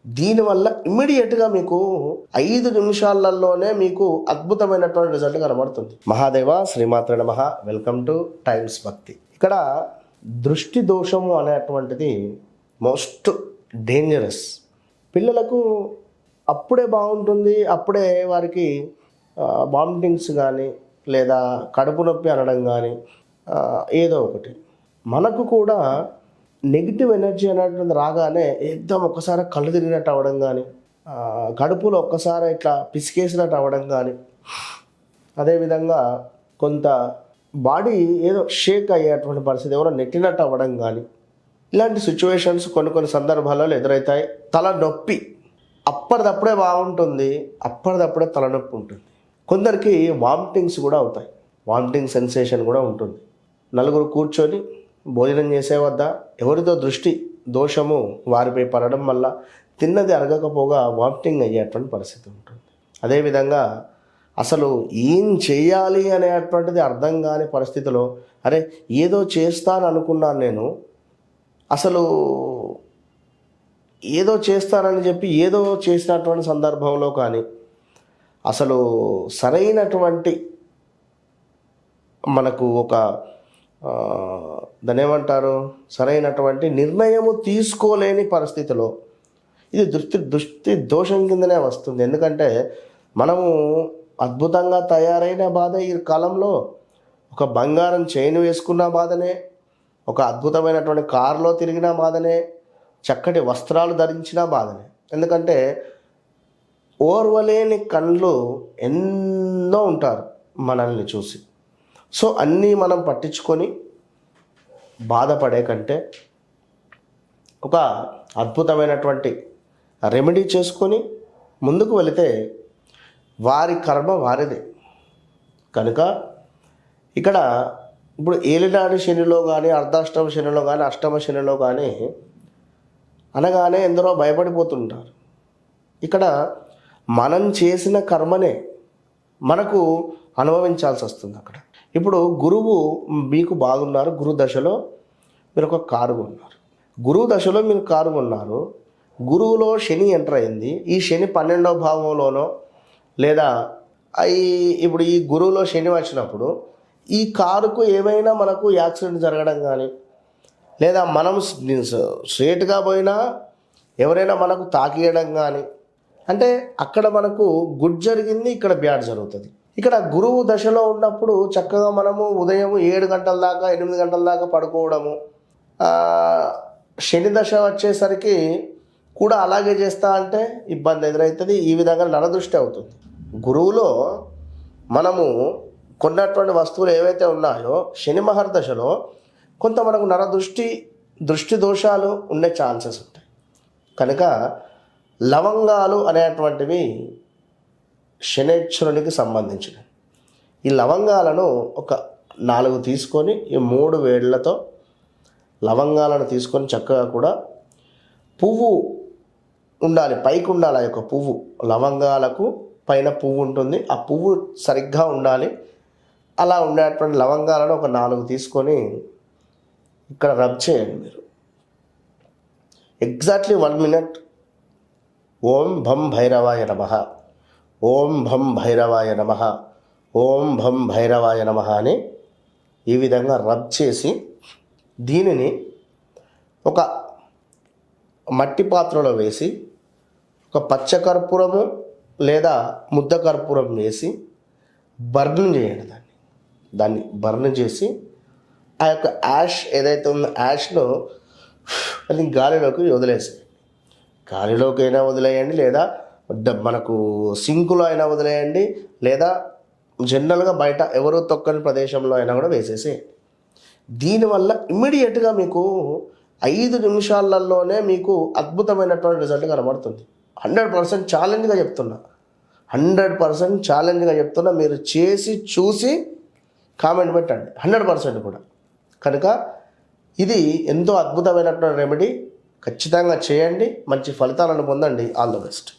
దీనివల్ల ఇమ్మీడియట్గా మీకు 5 నిమిషాలలోనే మీకు అద్భుతమైనటువంటి రిజల్ట్ కనబడుతుంది. మహాదేవ శ్రీమాత్రే నమః. వెల్కమ్ టు టైమ్స్ భక్తి. ఇక్కడ దృష్టి దోషము అనేటువంటిది మోస్ట్ డేంజరస్. పిల్లలకు అప్పుడే బాగుంటుంది, అప్పుడే వారికి వామిటింగ్స్ కానీ లేదా కడుపు నొప్పి అనడం కానీ ఏదో ఒకటి. మనకు కూడా నెగిటివ్ ఎనర్జీ అనేటువంటి రాగానే ఏకదం ఒక్కసారి కళ్ళు తిరిగినట్టు అవ్వడం కానీ, కడుపులో ఒక్కసారి ఇట్లా పిసికేసినట్టు అవ్వడం కానీ, అదేవిధంగా కొంత బాడీ ఏదో షేక్ అయ్యేటువంటి పరిస్థితి, ఎవరో నెట్టినట్టు అవ్వడం కానీ, ఇలాంటి సిచ్యువేషన్స్ కొన్ని సందర్భాలలో ఎదురవుతాయి. తలనొప్పి అప్పటిదప్పుడే బాగుంటుంది, అప్పటిదప్పుడే తలనొప్పి ఉంటుంది. కొందరికి వామిటింగ్స్ కూడా అవుతాయి, వామిటింగ్ సెన్సేషన్ కూడా ఉంటుంది. నలుగురు కూర్చొని భోజనం చేసే వద్ద ఎవరితో దృష్టి దోషము వారిపై పడడం వల్ల తిన్నది అరగకపోగా వామిటింగ్ అయ్యేటువంటి పరిస్థితి ఉంటుంది. అదేవిధంగా అసలు ఏం చేయాలి అనేటువంటిది అర్థం కాని పరిస్థితిలో, అరే ఏదో చేస్తాను అనుకున్నాను నేను, అసలు ఏదో చేస్తానని చెప్పి ఏదో చేసినటువంటి సందర్భంలో కానీ అసలు సరైనటువంటి మనకు ఒక దాన్ని ఏమంటారు, సరైనటువంటి నిర్ణయము తీసుకోలేని పరిస్థితిలో ఇది దృష్టి దోషం కిందనే వస్తుంది. ఎందుకంటే మనము అద్భుతంగా తయారైన బాధ ఈ కాలంలో, ఒక బంగారం చైన్ వేసుకున్న బాధనే, ఒక అద్భుతమైనటువంటి కారులో తిరిగిన బాధనే, చక్కటి వస్త్రాలు ధరించిన బాధనే. ఎందుకంటే ఓర్వలేని కళ్ళు ఎన్నో ఉంటారు మనల్ని చూసి. సో అన్నీ మనం పట్టించుకొని బాధపడే కంటే ఒక అద్భుతమైనటువంటి రెమెడీ చేసుకొని ముందుకు వెళితే వారి కర్మ వారిదే. కనుక ఇక్కడ ఇప్పుడు ఏలినాడు శనిలో కానీ, అర్ధాష్టమ శనిలో కానీ, అష్టమ శనిలో కానీ అనగానే ఎందరో భయపడిపోతుంటారు. ఇక్కడ మనం చేసిన కర్మనే మనకు అనుభవించాల్సి వస్తుంది. అక్కడ ఇప్పుడు గురువు మీకు బాగున్నారు, గురు దశలో మీరు ఒక కారు కొన్నారు, గురువు దశలో మీరు కారు కొన్నారు, గురువులో శని ఎంటర్ అయింది. ఈ శని 12వ భావంలోనో లేదా ఇప్పుడు ఈ గురువులో శని వచ్చినప్పుడు ఈ కారుకు ఏమైనా మనకు యాక్సిడెంట్ జరగడం కానీ, లేదా మనం స్ట్రేట్గా పోయినా ఎవరైనా మనకు తాకియడం కానీ, అంటే అక్కడ మనకు గుడ్ జరిగింది, ఇక్కడ బ్యాడ్ జరుగుతుంది. ఇక్కడ గురువు దశలో ఉన్నప్పుడు చక్కగా మనము ఉదయం 7 గంటల దాకా 8 గంటల దాకా పడుకోవడము, శని దశ వచ్చేసరికి కూడా అలాగే చేస్తా అంటే ఇబ్బంది ఎదురవుతుంది. ఈ విధంగా నరదృష్టి అవుతుంది. గురువులో మనము కొన్నటువంటి వస్తువులు ఏవైతే ఉన్నాయో శని మహర్దశలో కొంత మనకు దృష్టి దోషాలు ఉండే ఛాన్సెస్ ఉంటాయి. కనుక లవంగాలు అనేటువంటివి శనేశ్వరునికి సంబంధించినవి. ఈ లవంగాలను ఒక 4 తీసుకొని ఈ 3 వేళ్లతో లవంగాలను తీసుకొని చక్కగా కూడా పువ్వు ఉండాలి, పైకి ఉండాలి. ఆ యొక్క పువ్వు, లవంగాలకు పైన పువ్వు ఉంటుంది, ఆ పువ్వు సరిగ్గా ఉండాలి. అలా ఉండేటువంటి లవంగాలను ఒక 4 తీసుకొని ఇక్కడ రబ్ చేయండి మీరు. ఎగ్జాక్ట్లీ 1 మినిట్ ఓం భం భైరవాయ నమః, ఓం భం భైరవాయ నమః, ఓం భం భైరవాయ నమః అని ఈ విధంగా రబ్ చేసి దీనిని ఒక మట్టి పాత్రలో వేసి ఒక పచ్చకర్పూరము లేదా ముద్ద కర్పూరం వేసి బర్న్ చేయండి. దాన్ని బర్న్ చేసి ఆ యొక్క యాష్ ఏదైతే ఉందో యాష్ను అది గాలిలోకి వదిలేసేయండి. గాలిలోకి అయినా వదిలేయండి, లేదా మనకు సింకులో అయినా వదిలేయండి, లేదా జనరల్గా బయట ఎవరు తొక్కని ప్రదేశంలో అయినా కూడా వేసేసేయండి. దీనివల్ల ఇమ్మీడియట్గా మీకు 5 నిమిషాలలోనే మీకు అద్భుతమైనటువంటి రిజల్ట్ కనబడుతుంది. 100% ఛాలెంజ్గా చెప్తున్నా, 100% ఛాలెంజ్గా చెప్తున్నా. మీరు చేసి చూసి కామెంట్ పెట్టండి, 100% కూడా. కనుక ఇది ఎంతో అద్భుతమైనటువంటి రెమెడీ. ఖచ్చితంగా చేయండి, మంచి ఫలితాలను పొందండి. All the best.